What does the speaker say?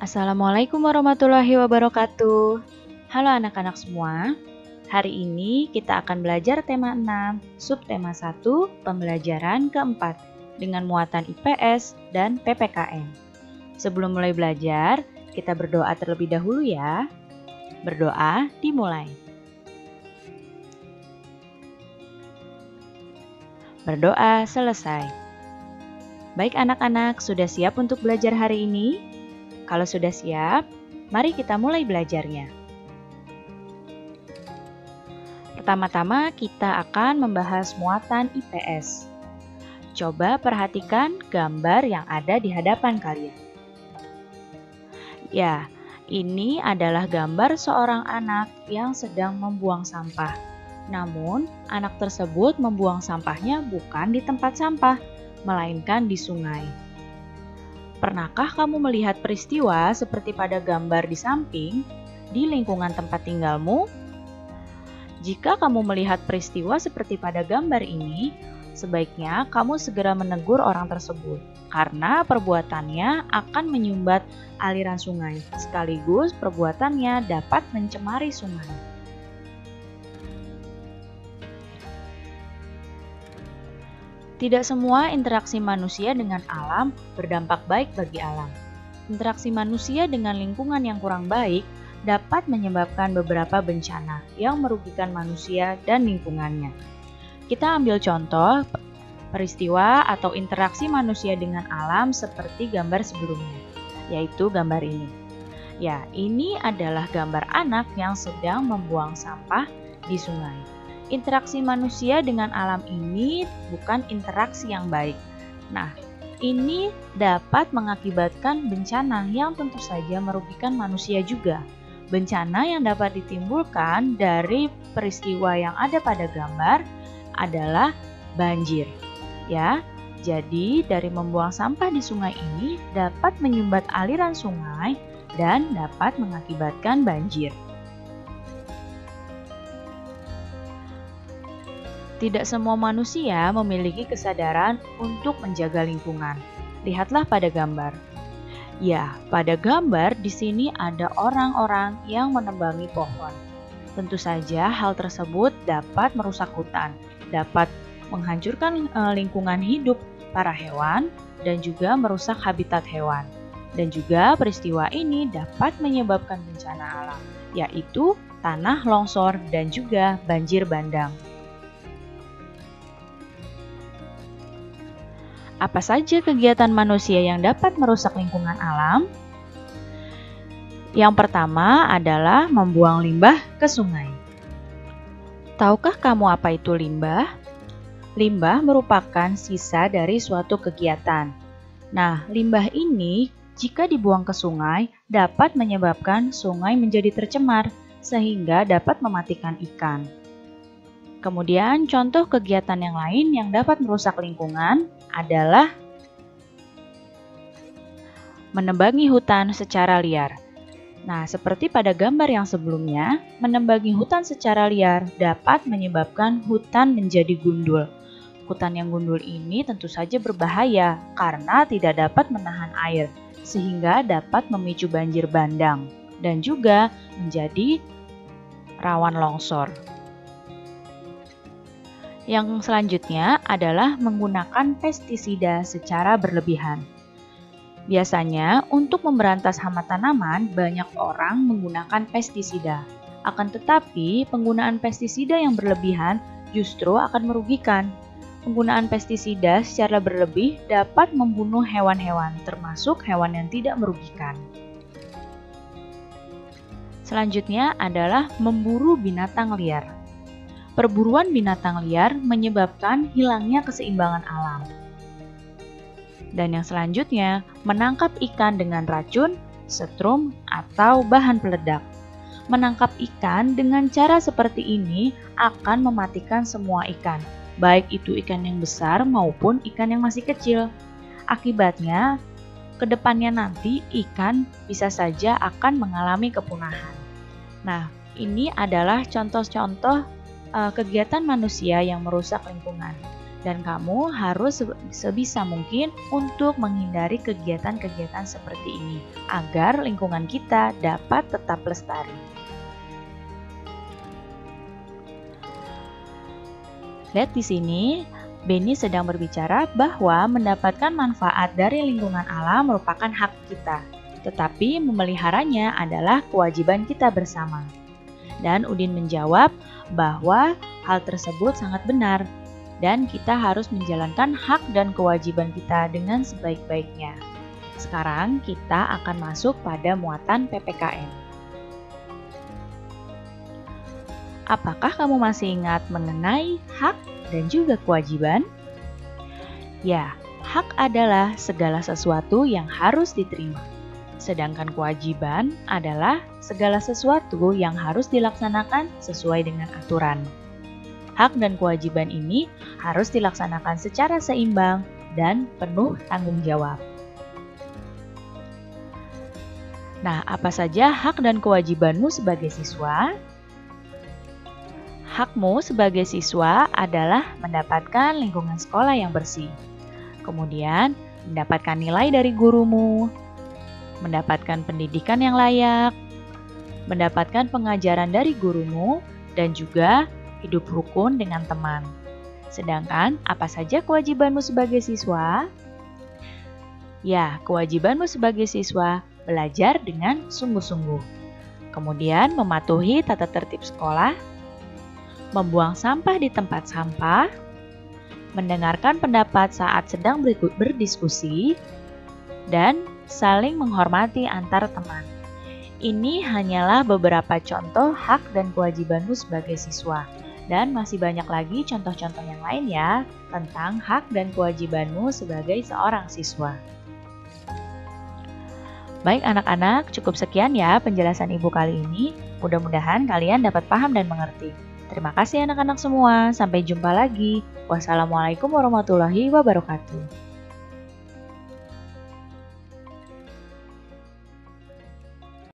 Assalamualaikum warahmatullahi wabarakatuh. Halo anak-anak semua. Hari ini kita akan belajar tema 6, subtema 1, pembelajaran keempat dengan muatan IPS dan PPKN. Sebelum mulai belajar, kita berdoa terlebih dahulu ya. Berdoa dimulai. Berdoa selesai. Baik anak-anak, sudah siap untuk belajar hari ini? Kalau sudah siap, mari kita mulai belajarnya. Pertama-tama kita akan membahas muatan IPS. Coba perhatikan gambar yang ada di hadapan kalian. Ya, ini adalah gambar seorang anak yang sedang membuang sampah. Namun, anak tersebut membuang sampahnya bukan di tempat sampah, melainkan di sungai. Pernahkah kamu melihat peristiwa seperti pada gambar di samping di lingkungan tempat tinggalmu? Jika kamu melihat peristiwa seperti pada gambar ini, sebaiknya kamu segera menegur orang tersebut karena perbuatannya akan menyumbat aliran sungai, sekaligus perbuatannya dapat mencemari sungai. Tidak semua interaksi manusia dengan alam berdampak baik bagi alam. Interaksi manusia dengan lingkungan yang kurang baik dapat menyebabkan beberapa bencana yang merugikan manusia dan lingkungannya. Kita ambil contoh peristiwa atau interaksi manusia dengan alam seperti gambar sebelumnya, yaitu gambar ini. Ya, ini adalah gambar anak yang sedang membuang sampah di sungai. Interaksi manusia dengan alam ini bukan interaksi yang baik. Nah, ini dapat mengakibatkan bencana yang tentu saja merugikan manusia juga. Bencana yang dapat ditimbulkan dari peristiwa yang ada pada gambar adalah banjir. Ya, jadi dari membuang sampah di sungai ini dapat menyumbat aliran sungai dan dapat mengakibatkan banjir. Tidak semua manusia memiliki kesadaran untuk menjaga lingkungan. Lihatlah pada gambar. Ya, pada gambar di sini ada orang-orang yang menebangi pohon. Tentu saja hal tersebut dapat merusak hutan, dapat menghancurkan lingkungan hidup para hewan, dan juga merusak habitat hewan. Dan juga peristiwa ini dapat menyebabkan bencana alam, yaitu tanah longsor dan juga banjir bandang. Apa saja kegiatan manusia yang dapat merusak lingkungan alam? Yang pertama adalah membuang limbah ke sungai. Tahukah kamu apa itu limbah? Limbah merupakan sisa dari suatu kegiatan. Nah, limbah ini jika dibuang ke sungai dapat menyebabkan sungai menjadi tercemar sehingga dapat mematikan ikan. Kemudian contoh kegiatan yang lain yang dapat merusak lingkungan adalah menebangi hutan secara liar. Nah, seperti pada gambar yang sebelumnya, menebangi hutan secara liar dapat menyebabkan hutan menjadi gundul. Hutan yang gundul ini tentu saja berbahaya karena tidak dapat menahan air, sehingga dapat memicu banjir bandang dan juga menjadi rawan longsor. Yang selanjutnya adalah menggunakan pestisida secara berlebihan. Biasanya, untuk memberantas hama tanaman, banyak orang menggunakan pestisida. Akan tetapi, penggunaan pestisida yang berlebihan justru akan merugikan. Penggunaan pestisida secara berlebih dapat membunuh hewan-hewan, termasuk hewan yang tidak merugikan. Selanjutnya adalah memburu binatang liar. Perburuan binatang liar menyebabkan hilangnya keseimbangan alam. Dan yang selanjutnya, menangkap ikan dengan racun, setrum, atau bahan peledak. Menangkap ikan dengan cara seperti ini akan mematikan semua ikan, baik itu ikan yang besar maupun ikan yang masih kecil. Akibatnya, ke depannya nanti ikan bisa saja akan mengalami kepunahan. Nah, ini adalah contoh-contoh kegiatan manusia yang merusak lingkungan. Dan kamu harus sebisa mungkin untuk menghindari kegiatan-kegiatan seperti ini agar lingkungan kita dapat tetap lestari. Lihat di sini, Benny sedang berbicara bahwa mendapatkan manfaat dari lingkungan alam merupakan hak kita, tetapi memeliharanya adalah kewajiban kita bersama. Dan Udin menjawab bahwa hal tersebut sangat benar, dan kita harus menjalankan hak dan kewajiban kita dengan sebaik-baiknya. Sekarang kita akan masuk pada muatan PPKN. Apakah kamu masih ingat mengenai hak dan juga kewajiban? Ya, hak adalah segala sesuatu yang harus diterima. Sedangkan kewajiban adalah segala sesuatu yang harus dilaksanakan sesuai dengan aturan. Hak dan kewajiban ini harus dilaksanakan secara seimbang dan penuh tanggung jawab. Nah, apa saja hak dan kewajibanmu sebagai siswa? Hakmu sebagai siswa adalah mendapatkan lingkungan sekolah yang bersih, kemudian mendapatkan nilai dari gurumu, mendapatkan pendidikan yang layak, mendapatkan pengajaran dari gurumu, dan juga hidup rukun dengan teman. Sedangkan, apa saja kewajibanmu sebagai siswa? Ya, kewajibanmu sebagai siswa belajar dengan sungguh-sungguh. Kemudian, mematuhi tata tertib sekolah, membuang sampah di tempat sampah, mendengarkan pendapat saat sedang berdiskusi, dan saling menghormati antar teman. Ini hanyalah beberapa contoh hak dan kewajibanmu sebagai siswa. Dan masih banyak lagi contoh-contoh yang lain ya tentang hak dan kewajibanmu sebagai seorang siswa. Baik anak-anak, cukup sekian ya penjelasan Ibu kali ini. Mudah-mudahan kalian dapat paham dan mengerti. Terima kasih anak-anak semua. Sampai jumpa lagi. Wassalamualaikum warahmatullahi wabarakatuh.